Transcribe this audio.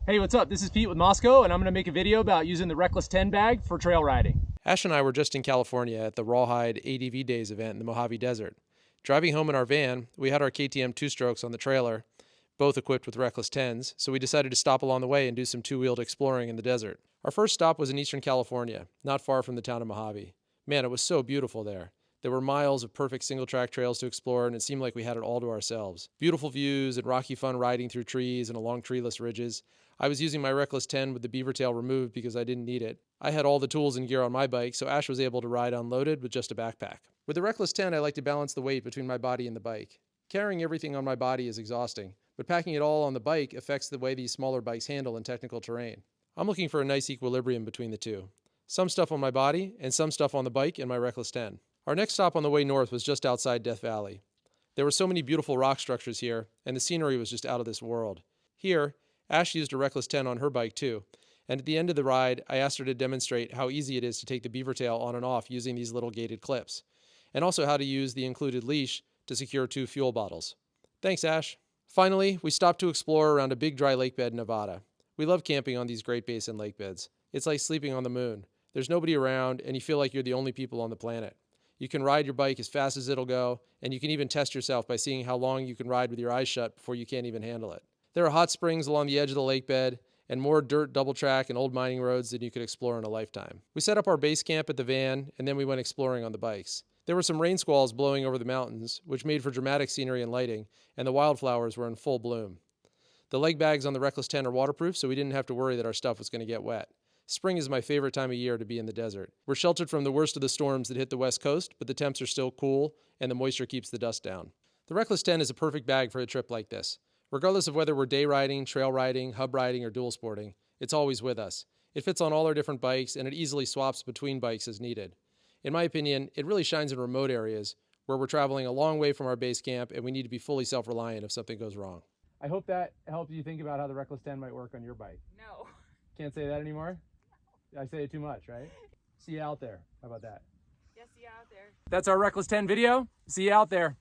Hey, what's up? This is Pete with Mosko, and I'm going to make a video about using the Reckless 10 bag for trail riding. Ash and I were just in California at the Rawhide ADV Days event in the Mojave Desert. Driving home in our van, we had our KTM two-strokes on the trailer, both equipped with Reckless 10s, so we decided to stop along the way and do some two-wheeled exploring in the desert. Our first stop was in eastern California, not far from the town of Mojave. Man, it was so beautiful there. There were miles of perfect single-track trails to explore, and it seemed like we had it all to ourselves. Beautiful views and rocky fun riding through trees and along treeless ridges. I was using my Reckless 10 with the Beaver Tail removed because I didn't need it. I had all the tools and gear on my bike, so Ash was able to ride unloaded with just a backpack. With the Reckless 10, I like to balance the weight between my body and the bike. Carrying everything on my body is exhausting, but packing it all on the bike affects the way these smaller bikes handle in technical terrain. I'm looking for a nice equilibrium between the two. Some stuff on my body and some stuff on the bike and my Reckless 10. Our next stop on the way north was just outside Death Valley. There were so many beautiful rock structures here, and the scenery was just out of this world. Here, Ash used a Reckless 10 on her bike too, and at the end of the ride, I asked her to demonstrate how easy it is to take the Beaver Tail on and off using these little gated clips, and also how to use the included leash to secure 2 fuel bottles. Thanks, Ash. Finally, we stopped to explore around a big dry lake bed in Nevada. We love camping on these Great Basin lake beds. It's like sleeping on the moon. There's nobody around, and you feel like you're the only people on the planet. You can ride your bike as fast as it'll go, and you can even test yourself by seeing how long you can ride with your eyes shut before you can't even handle it. There are hot springs along the edge of the lake bed, and more dirt double track and old mining roads than you could explore in a lifetime. We set up our base camp at the van, and then we went exploring on the bikes. There were some rain squalls blowing over the mountains, which made for dramatic scenery and lighting, and the wildflowers were in full bloom. The leg bags on the Reckless 10 are waterproof, so we didn't have to worry that our stuff was going to get wet. Spring is my favorite time of year to be in the desert. We're sheltered from the worst of the storms that hit the west coast, but the temps are still cool, and the moisture keeps the dust down. The Reckless 10 is a perfect bag for a trip like this. Regardless of whether we're day riding, trail riding, hub riding, or dual sporting, it's always with us. It fits on all our different bikes, and it easily swaps between bikes as needed. In my opinion, it really shines in remote areas where we're traveling a long way from our base camp and we need to be fully self-reliant if something goes wrong. I hope that helps you think about how the Reckless 10 might work on your bike. No. Can't say that anymore? I say it too much, right? See you out there. How about that? Yeah, see you out there. That's our Reckless 10 video. See you out there.